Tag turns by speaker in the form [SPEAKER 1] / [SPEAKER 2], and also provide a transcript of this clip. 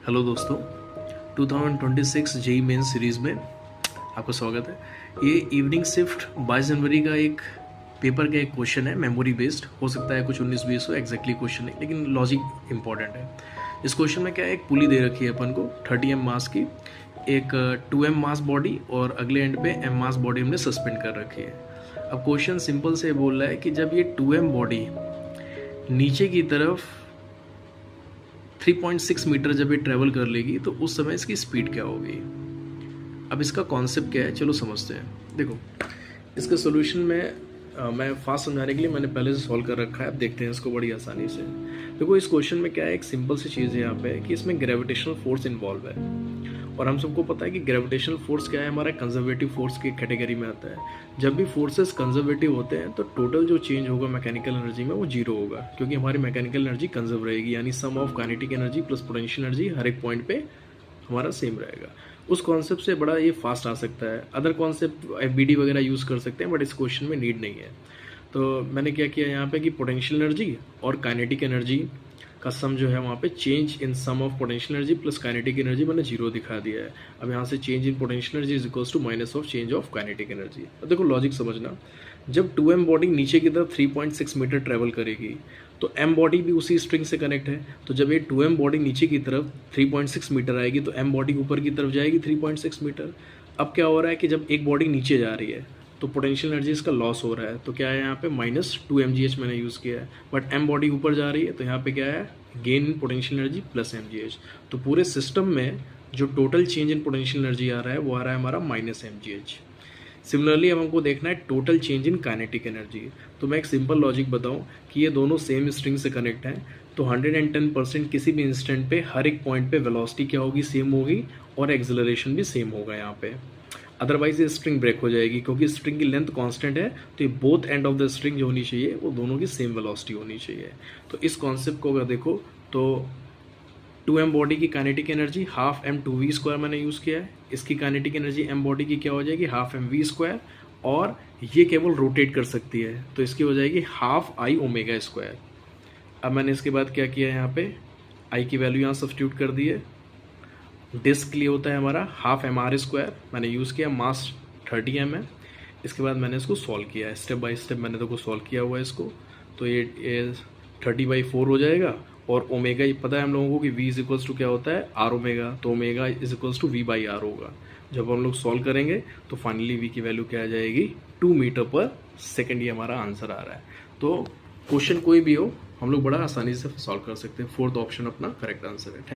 [SPEAKER 1] Hello दोस्तों, 2026 JEE main series में आपका स्वागत है। ये इवनिंग शिफ्ट 22 जनवरी का एक पेपर का एक क्वेश्चन है, मेमोरी बेस्ड। हो सकता है कुछ 19-20 हो, एग्जैक्टली क्वेश्चन है लेकिन लॉजिक इंपॉर्टेंट है। इस क्वेश्चन में क्या है, एक पुली दे रखी है अपन को 30 m मास की, एक 2m मास बॉडी और अगले एंड पे m मास बॉडी हमने सस्पेंड कर रखी है। अब क्वेश्चन सिंपल से बोल रहा है कि जब ये 2m बॉडी नीचे की तरफ 3.6 मीटर जब ये ट्रेवल कर लेगी तो उस समय इसकी स्पीड क्या होगी। अब इसका कॉन्सेप्ट क्या है, चलो समझते हैं। देखो, इसका सोल्यूशन में मैं फास्ट समझाने के लिए मैंने पहले से सॉल्व कर रखा है। अब देखते हैं इसको बड़ी आसानी से। देखो, इस क्वेश्चन में क्या है, एक सिंपल सी चीज़ है यहाँ पे कि इसमें ग्रेविटेशनल फोर्स इन्वॉल्व है और हम सबको पता है कि ग्रेविटेशनल फोर्स क्या है, हमारा कंजर्वेटिव फोर्स की कैटेगरी में आता है। जब भी फोर्सेस कंजर्वेटिव होते हैं तो टोटल जो चेंज होगा मैकेनिकल एनर्जी में वो जीरो होगा, क्योंकि हमारी मैकेनिकल एनर्जी कंजर्व रहेगी, यानी sum of kinetic energy plus potential energy हर एक पॉइंट पे हमारा सेम रहेगा। उस कॉन्सेप्ट से बड़ा ये फास्ट आ सकता है। अदर कॉन्सेप्ट एफबीडी वगैरह यूज़ कर सकते हैं, बट इस क्वेश्चन में नीड नहीं है। तो मैंने क्या किया यहाँ पे कि पोटेंशियल एनर्जी और काइनेटिक एनर्जी का सम जो है वहाँ पे change in sum of potential energy plus kinetic energy मैंने जीरो दिखा दिया है। अब यहाँ से change in potential energy is equals to minus of change of kinetic energy. अब देखो लॉजिक समझना, जब 2m बॉडी नीचे की तरफ 3.6 मीटर ट्रेवल करेगी तो m बॉडी भी उसी स्ट्रिंग से कनेक्ट है। तो जब ये 2m बॉडी नीचे की तरफ 3.6 मीटर आएगी तो m बॉडी ऊपर की तरफ जाएगी 3.6 मीटर। अब क्या हो रहा है कि जब एक बॉडी नीचे जा रही है तो पोटेंशियल एनर्जी इसका लॉस हो रहा है, तो क्या है यहाँ पे -2 mgh मैंने यूज़ किया है। बट m बॉडी ऊपर जा रही है तो यहाँ पे क्या है, gain in potential energy plus mgh। तो पूरे सिस्टम में जो total change in potential energy आ रहा है वो आ रहा है हमारा -mgh। सिमिलरली अब हमको देखना है total change in kinetic energy. तो मैं एक सिंपल लॉजिक बताऊं कि ये दोनों सेम स्ट्रिंग से कनेक्ट हैं, तो 110% किसी भी इंस्टेंट पे हर एक पॉइंट पे वेलोसिटी क्या होगी, सेम होगी, और एक्सेलरेशन भी सेम होगा यहाँ पे। अदरवाइज ये स्ट्रिंग ब्रेक हो जाएगी, क्योंकि स्ट्रिंग की लेंथ कांस्टेंट है, तो ये both end of the string जो होनी चाहिए वो दोनों की सेम वेलोसिटी होनी चाहिए। तो इस कॉन्सेप्ट को अगर देखो तो 2m बॉडी की काइनेटिक एनर्जी हाफ m2v² मैंने यूज़ किया है। इसकी काइनेटिक एनर्जी m बॉडी की क्या हो जाएगी, हाफ mv², और ये केवल रोटेट कर सकती है तो इसकी हो जाएगी हाफ i ω²। अब मैंने इसके बाद क्या किया है, यहाँ पे i की वैल्यू यहाँ सब्स्टिट्यूट कर दी है। डिस्क के लिए होता है हमारा हाफ mr² मैंने यूज़ किया, मास 30m है। इसके बाद मैंने इसको सॉल्व किया है, स्टेप बाय स्टेप मैंने तो सॉल्व किया हुआ है इसको। तो ये 30/4 हो जाएगा, और ओमेगा पता है हम लोगों को कि v इज इक्वल्स टू क्या होता है, r ओमेगा, तो omega is equals to v/r होगा। जब हम लोग सॉल्व करेंगे तो फाइनली v की वैल्यू क्या आ जाएगी, 2 मीटर पर सेकेंड, ये हमारा आंसर आ रहा है। तो क्वेश्चन कोई भी हो हम लोग बड़ा आसानी से सॉल्व कर सकते हैं। फोर्थ ऑप्शन अपना करेक्ट आंसर है।